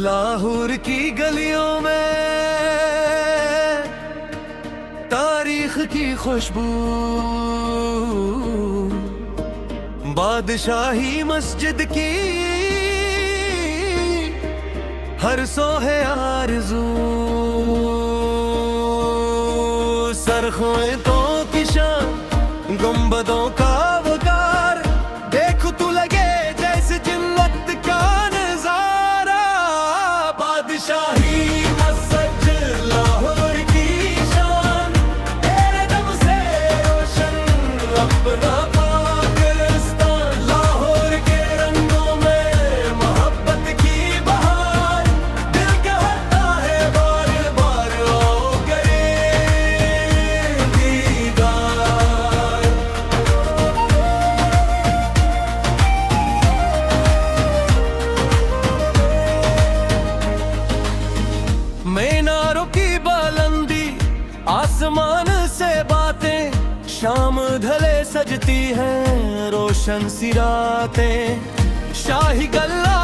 लाहौर की गलियों में तारीख की खुशबू, बादशाही मस्जिद की हर सोहे आरज़ू, सरखों तो की शान, गुंबदों का वकार, देखो तू लगे जैसे जन्नत का नजारा। बादशाही मस्जिद लाहौर की शान, तेरे दम से रोशन अपना पाकिस्तान। लाहौर के रंगों में मोहब्बत की बहार, दिल कहता है बार बार आओ करें दीदार। मीनारों की बुलंदी, आसमान से बातें, शाम ढले सजती है रोशन सी रातें। शाही गल्ला